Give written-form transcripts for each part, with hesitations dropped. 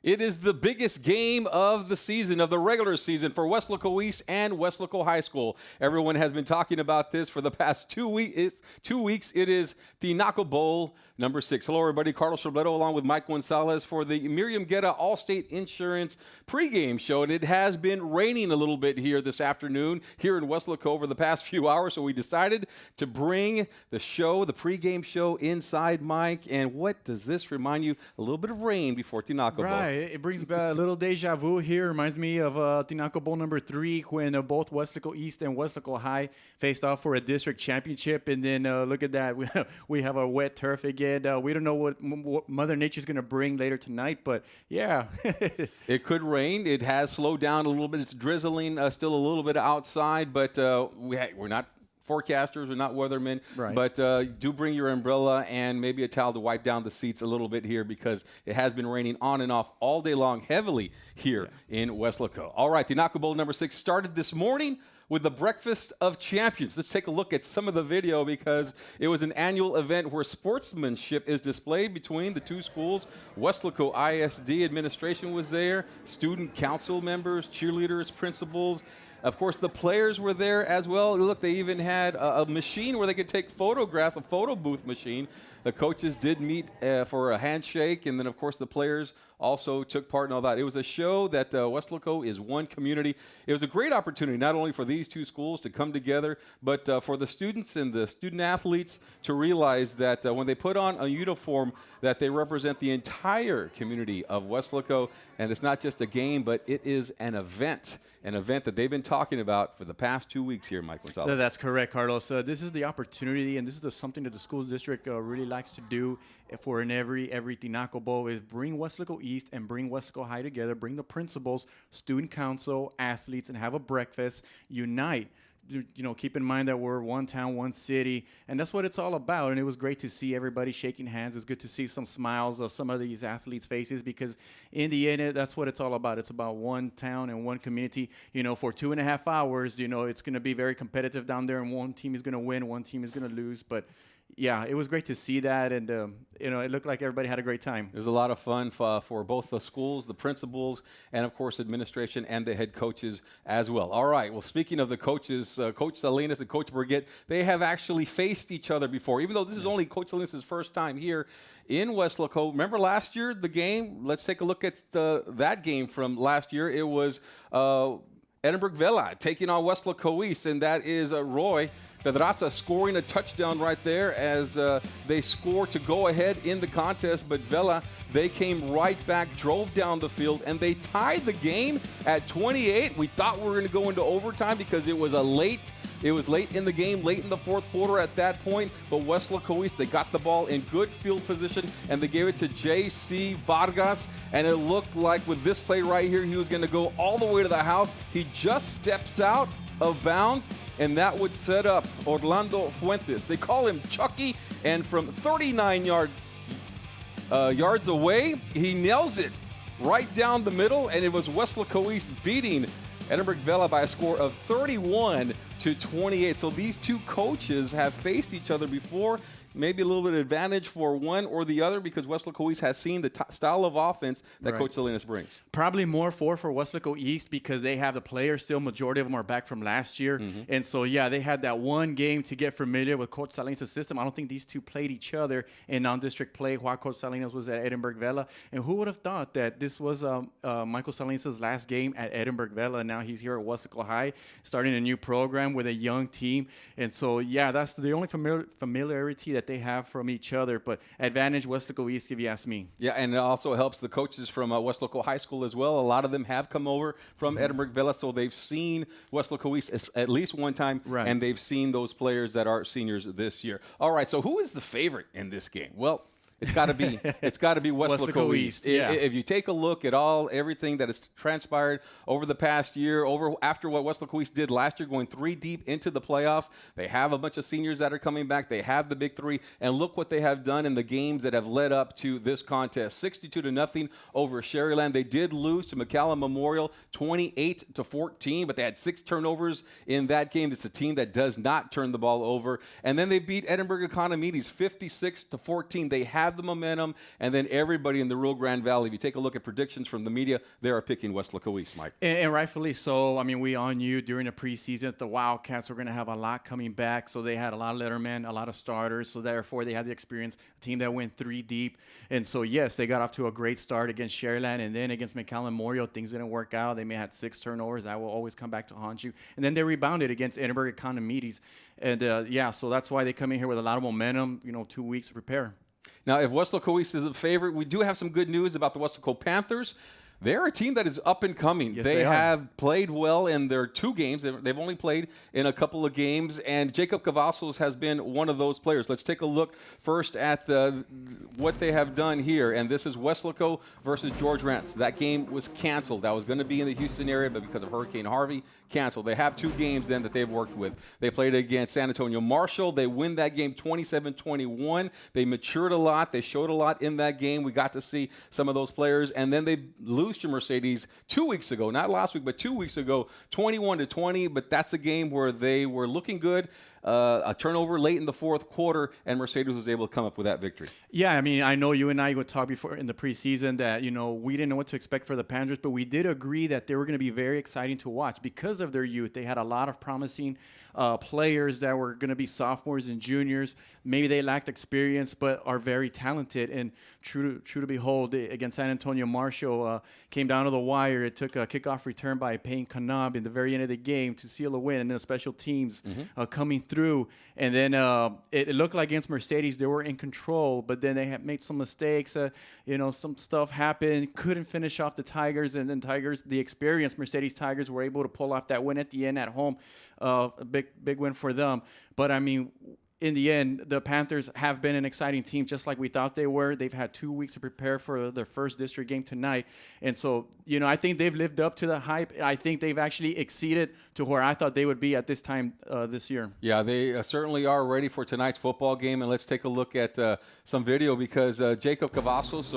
It is the biggest game of the season, of the regular season for Weslaco East and Weslaco High School. Everyone has been talking about this for the past 2 weeks. 2 weeks. It is the Naco Bowl number 6. Hello, everybody. Carlos Robledo along with Mike Gonzalez for the Miriam Guerra Allstate Insurance pregame show. And it has been raining a little bit here this afternoon here in Weslaco over the past few hours. So we decided to bring the show, the pregame show, inside, Mike. And what does this remind you? A little bit of rain before the Naco Bowl. It brings back a little deja vu here. Reminds me of Tinaco Bowl number 3 when both Weslaco East and Weslaco High faced off for a district championship. And then look at that. We have a wet turf again. We don't know what Mother Nature's going to bring later tonight, but yeah. It could rain. It has slowed down a little bit. It's drizzling still a little bit outside, but we're not forecasters, we're not weathermen, right. But do bring your umbrella and maybe a towel to wipe down the seats a little bit here because it has been raining on and off all day long heavily here in Weslaco. All right, the Naco Bowl number 6 started this morning with the Breakfast of Champions. Let's take a look at some of the video because it was an annual event where sportsmanship is displayed between the two schools. Weslaco ISD administration was there, student council members, cheerleaders, principals. Of course, the players were there as well. Look, they even had a machine where they could take photographs, a photo booth machine. The coaches did meet for a handshake, and then, of course, the players also took part in all that. It was a show that Weslaco is one community. It was a great opportunity not only for these two schools to come together, but for the students and the student-athletes to realize that when they put on a uniform that they represent the entire community of Weslaco, and it's not just a game, but it is an event that they've been talking about for the past 2 weeks here, Mike Gonzalez. That's correct, Carlos. This is the opportunity, and this is something that the school district really likes to do for every Tinaco Bowl is bring Weslaco East and bring Weslaco High together, bring the principals, student council, athletes, and have a breakfast, unite. You know, keep in mind that we're one town, one city, and that's what it's all about. And it was great to see everybody shaking hands. It's good to see some smiles of some of these athletes' faces because in the end, that's what it's all about. It's about one town and one community. You know, for 2.5 hours, you know, it's going to be very competitive down there, and one team is going to win, one team is going to lose. But yeah, it was great to see that, and you know, it looked like everybody had a great time. It was a lot of fun for both the schools, the principals, and of course administration and the head coaches as well. All right, well, speaking of the coaches, Coach Salinas and Coach Burgett, they have actually faced each other before, even though this is only Coach Salinas' first time here in Weslaco. Remember last year, the game? Let's take a look at that game from last year. It was Edinburgh Vela taking on Weslaco East, and that is Roy Pedraza scoring a touchdown right there as they score to go ahead in the contest. But Vela, they came right back, drove down the field, and they tied the game at 28. We thought we were going to go into overtime because it was late in the game, late in the fourth quarter at that point. But Weslaco East, they got the ball in good field position, and they gave it to J.C. Vargas. And it looked like with this play right here, he was going to go all the way to the house. He just steps out of bounds, and that would set up Orlando Fuentes. They call him Chucky, and from 39 yards away, he nails it right down the middle, and it was Weslaco East beating Edinburgh Vela by a score of 31-28. So these two coaches have faced each other before. Maybe a little bit of advantage for one or the other because Weslaco East has seen the style of offense that Coach Salinas brings. Probably more for Weslaco East because they have the players still. Majority of them are back from last year. Mm-hmm. And so, yeah, they had that one game to get familiar with Coach Salinas' system. I don't think these two played each other in non-district play while Coach Salinas was at Edinburgh Vela. And who would have thought that this was Michael Salinas' last game at Edinburgh Vela? Now he's here at Weslaco High, starting a new program with a young team. And so, yeah, that's the only familiarity that they have from each other, but advantage Weslaco East if you ask me. Yeah, and it also helps the coaches from Weslaco High School as well. A lot of them have come over from Edinburgh Vela, so they've seen Weslaco East at least one time, and they've seen those players that are seniors this year. All right, so who is the favorite in this game? Well, It's got to be Weslaco East. Yeah. If you take a look at everything that has transpired over the past year, after what Weslaco East did last year, going 3 deep into the playoffs, they have a bunch of seniors that are coming back. They have the big 3, and look what they have done in the games that have led up to this contest. 62-0 over Sherryland. They did lose to McCallum Memorial 28-14, but they had 6 turnovers in that game. It's a team that does not turn the ball over. And then they beat Edinburgh Economides 56-14. They have have the momentum, and then everybody in the Rio Grande Valley, if you take a look at predictions from the media, they are picking Weslaco East, Mike. And rightfully so. I mean, we all knew during the preseason that the Wildcats were going to have a lot coming back. So they had a lot of lettermen, a lot of starters. So therefore, they had the experience, a team that went 3 deep. And so, yes, they got off to a great start against Sharyland. And then against McAllen Memorial, things didn't work out. They may have had 6 turnovers. That will always come back to haunt you. And then they rebounded against Edinburgh Economides. And, so that's why they come in here with a lot of momentum, 2 weeks to prepare. Now, if Weslaco East is a favorite, we do have some good news about the Weslaco Panthers. They're a team that is up and coming. Yes, they have played well in their 2 games. They've only played in a couple of games, and Jacob Cavazos has been one of those players. Let's take a look first at what they have done here, and this is Weslaco versus George Rance. That game was canceled. That was going to be in the Houston area, but because of Hurricane Harvey, canceled. They have 2 games then that they've worked with. They played against San Antonio Marshall. They win that game 27-21. They matured a lot. They showed a lot in that game. We got to see some of those players, and then they lose to Mercedes 2 weeks ago, not last week, but 2 weeks ago, 21-20. But that's a game where they were looking good. A turnover late in the 4th quarter, and Mercedes was able to come up with that victory. Yeah, I mean, I know you and I would talk before in the preseason that, we didn't know what to expect for the Panthers, but we did agree that they were going to be very exciting to watch because of their youth. They had a lot of promising players that were going to be sophomores and juniors. Maybe they lacked experience, but are very talented. And true to behold, against San Antonio Marshall, came down to the wire. It took a kickoff return by Payne Kanab in the very end of the game to seal a win, and then special teams coming through. And then it looked like against Mercedes they were in control, but then they had made some mistakes. Some stuff happened, couldn't finish off the Tigers, and then the experienced Mercedes Tigers were able to pull off that win at the end at home. A big win for them. But I mean, in the end, the Panthers have been an exciting team, just like we thought they were. They've had 2 weeks to prepare for their first district game tonight. And so, I think they've lived up to the hype. I think they've actually exceeded to where I thought they would be at this time this year. Yeah, they certainly are ready for tonight's football game. And let's take a look at some video because Jacob Cavazos,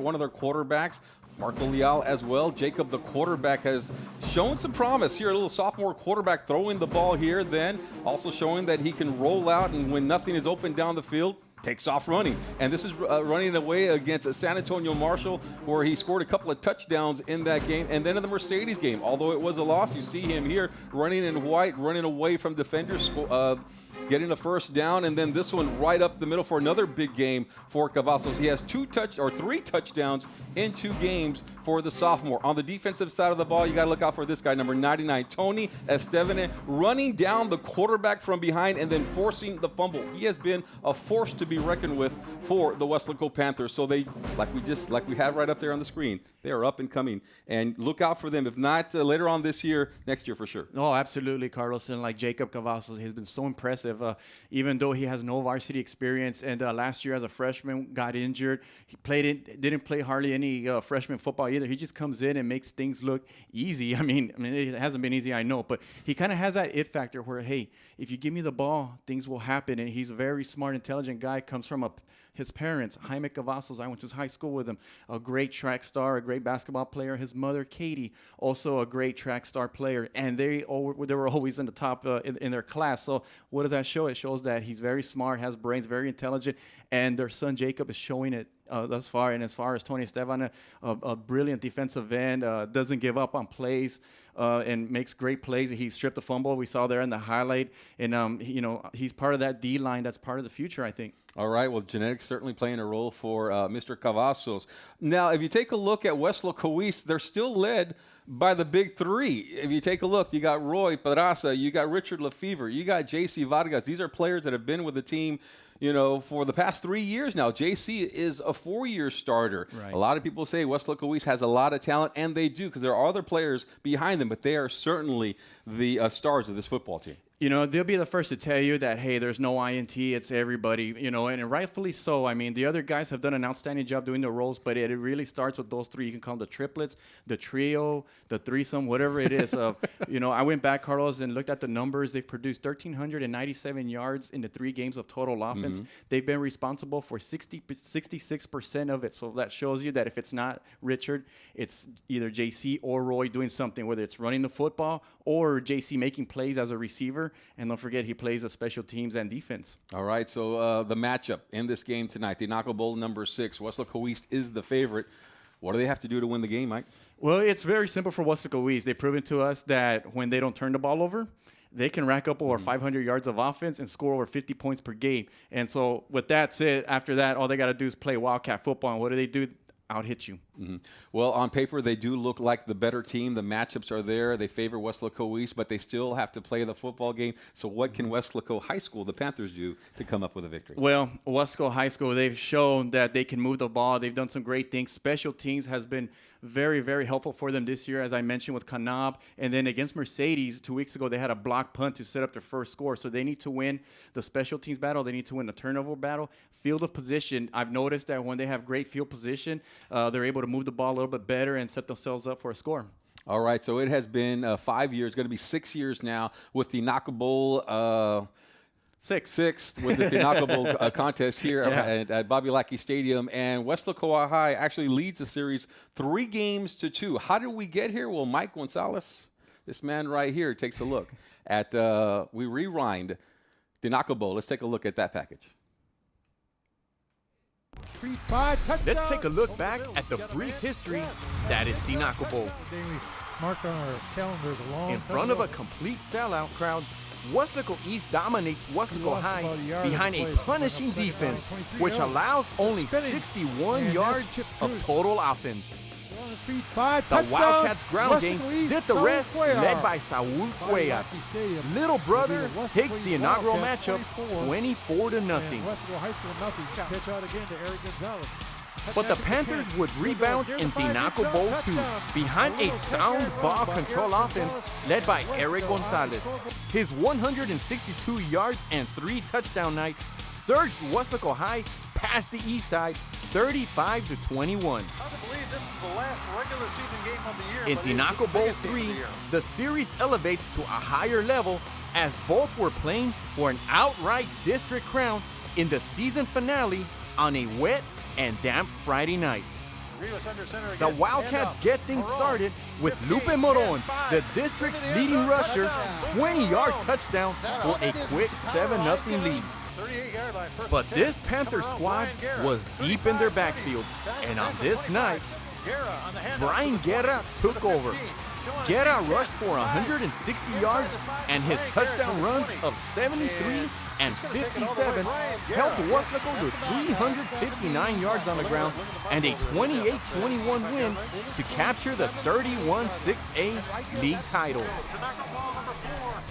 one of their quarterbacks, Marco Leal as well. Jacob, the quarterback, has shown some promise here. A little sophomore quarterback throwing the ball here, then also showing that he can roll out, and when nothing is open down the field, takes off running. And this is running away against San Antonio Marshall, where he scored a couple of touchdowns in that game. And then in the Mercedes game, although it was a loss, you see him here running in white, running away from defenders, getting a first down, and then this one right up the middle for another big game for Cavazos. He has 3 touchdowns in 2 games for the sophomore. On the defensive side of the ball, you got to look out for this guy, number 99, Tony Estevene, running down the quarterback from behind and then forcing the fumble. He has been a force to be reckoned with for the Weslaco Panthers. So they, like we have right up there on the screen, they are up and coming. And look out for them. If not later on this year, next year for sure. Oh, absolutely, Carlos. And like Jacob Cavazos, he's been so impressive. Even though he has no varsity experience, and last year as a freshman got injured, he didn't play hardly any freshman football either. He just comes in and makes things look easy. I mean, it hasn't been easy, I know, but he kind of has that it factor where, hey, if you give me the ball, things will happen. And he's a very smart, intelligent guy. Comes from his parents, Jaime Cavazos. I went to high school with him. A great track star, a great basketball player. His mother, Katie, also a great track star player. And they were always in the top in their class. So what does that show? It shows that he's very smart, has brains, very intelligent. And their son, Jacob, is showing it thus far. And as far as Tony Esteban, a brilliant defensive end, doesn't give up on plays. And makes great plays. He stripped the fumble we saw there in the highlight. And, he's part of that D-line that's part of the future, I think. All right. Well, genetics certainly playing a role for Mr. Cavazos. Now, if you take a look at Weslaco East, they're still led by the big 3. If you take a look, you got Roy Pedraza, you got Richard Lefevre, you got J.C. Vargas. These are players that have been with the team, for the past 3 years now. J.C. is a 4-year starter. Right. A lot of people say Weslaco East has a lot of talent, and they do, because there are other players behind them, but they are certainly the stars of this football team. They'll be the first to tell you that, hey, there's no INT, it's everybody, and rightfully so. I mean, the other guys have done an outstanding job doing the roles, but it really starts with those 3. You can call them the triplets, the trio, the threesome, whatever it is. I went back, Carlos, and looked at the numbers. They've produced 1,397 yards in the 3 games of total offense. They've been responsible for 66% of it. So that shows you that if it's not Richard, it's either JC or Roy doing something, whether it's running the football or JC making plays as a receiver. receiver, and don't forget he plays the special teams and defense. All right, so the matchup in this game tonight, the Naco Bowl number 6, Weslaco East is the favorite. What do they have to do to win the game, Mike? Well, it's very simple for Weslaco East. They've proven to us that when they don't turn the ball over, they can rack up over 500 yards of offense and score over 50 points per game. And so with that said, after that, all they got to do is play Wildcat football. And what do? Out-hit you. Well, on paper, they do look like the better team. The matchups are there. They favor Weslaco East, but they still have to play the football game. So what can Weslaco High School, the Panthers, do to come up with a victory? Well, Weslaco High School, they've shown that they can move the ball. They've done some great things. Special teams has been very, very helpful for them this year, as I mentioned, with Kanab. And then against Mercedes 2 weeks ago, they had a block punt to set up their first score. So they need to win the special teams battle. They need to win the turnover battle. Field of position, I've noticed that when they have great field position, they're able to move the ball a little bit better and set themselves up for a score. All right, so it has been 5 years, going to be 6 years now with the Naco Bowl. Sixth with the Naco Bowl contest here at Bobby Lackey Stadium. And Weslaco High actually leads the series 3-2. How did we get here? Well, Mike Gonzalez, this man right here, takes a look at, we rewind the Naco Bowl. Let's take a look at that package. Let's take a look back at the brief history that is the Naco Bowl. Marked on our calendars a long In front of a complete sellout crowd, Weslaco East dominates Weslaco High behind a punishing defense, which allows only 61 yards of total offense. The Wildcats ground game did the rest, led by Saul Cuellar. Little brother takes the inaugural matchup 24-0. But the Panthers would rebound in the Naco Bowl 2 behind a sound ball control offense led by Eric Gonzalez. His 162 yards and 3 touchdown night surged Weslaco High past the east side 35-21. In the Naco Bowl 3, the series elevates to a higher level as both were playing for an outright district crown in the season finale on a wet and damp Friday night. The Wildcats get things started with Lupe Moron, the district's leading rusher, 20-yard touchdown for a quick 7-0 lead. But this Panther squad was deep in their backfield, and on this night, Brian Guerra took over. Guerra rushed for 160 yards, and his touchdown runs of 73 and 57 helped Weslaco to 359 yards on the ground and a 28-21 win to capture the 31-6A league title.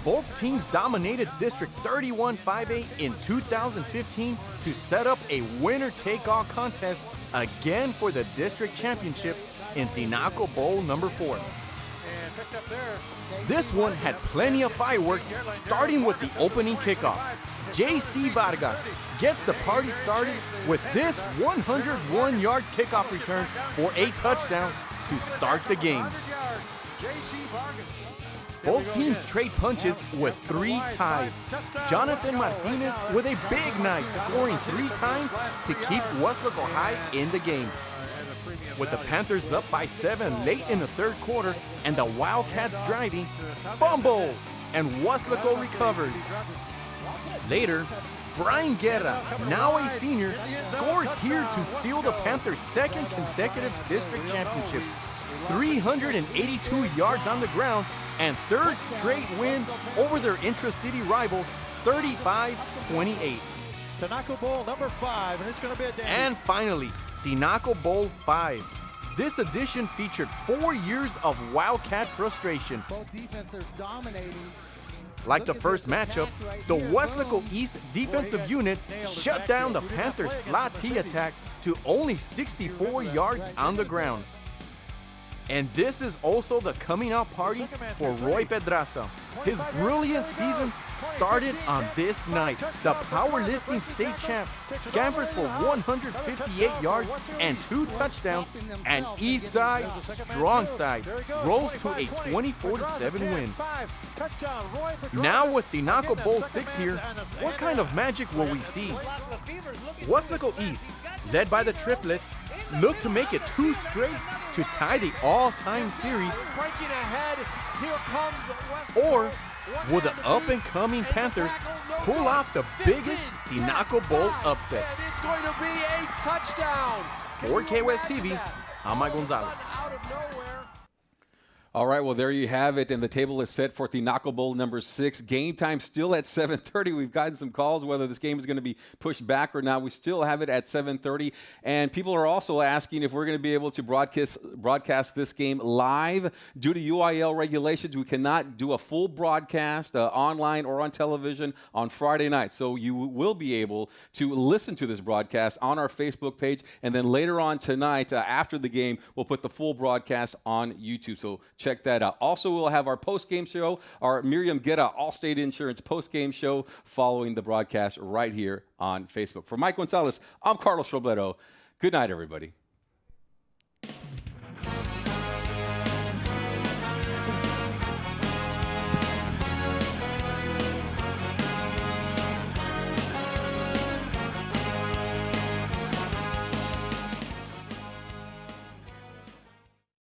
Both teams dominated District 31-5A in 2015 to set up a winner-take-all contest again for the district championship in the Naco Bowl number 4. This one had plenty of fireworks, starting with the opening kickoff. J.C. Vargas gets the party started with this 101-yard kickoff return for a touchdown to start the game. Both teams trade punches with 3 ties. Jonathan Martinez with a big night, scoring 3 times to keep Weslaco High in the game. With the Panthers up by 7 late in the third quarter and the Wildcats driving, fumble, and Weslaco recovers. Later, Brian Guerra, now a senior, scores here to seal the Panthers' second consecutive district championship. 382 yards on the ground and third straight win over their intra-city rivals, 35-28. The Naco Bowl number 5, and it's going to be a day. And finally, the Naco Bowl 5. This edition featured 4 years of Wildcat frustration. Both defenses are dominating. Like the first matchup, the Weslaco East defensive unit shut down the Panthers' slot T attack to only 64 yards on the ground. And this is also the coming out party for Roy Pedraza. His brilliant season started on this night. The powerlifting state champ scampers for 158 yards and 2 touchdowns, and East Side, strong side, rolls to a 24-7 win. Now with the Naco Bowl 6 here, what kind of magic will we see? Weslaco East, led by the triplets, look to make it 2 straight to tie the all-time series, Breaking ahead, here comes or Will the up-and-coming Panthers pull off the biggest Tinaco Bowl upset? And it's going to be a touchdown. For KWS TV, I'm Mike Gonzalez. Out of nowhere. All right, well, there you have it, and the table is set for Tinaco Bowl number 6. Game time still at 7:30. We've gotten some calls whether this game is going to be pushed back or not. We still have it at 7:30, and people are also asking if we're going to be able to broadcast this game live. Due to UIL regulations, we cannot do a full broadcast online or on television on Friday night. So you will be able to listen to this broadcast on our Facebook page, and then later on tonight, after the game, we'll put the full broadcast on YouTube. So check that out. Also, we'll have our post-game show, our Miriam Guerra Allstate Insurance post-game show following the broadcast right here on Facebook. For Mike Gonzalez, I'm Carlos Robledo. Good night, everybody.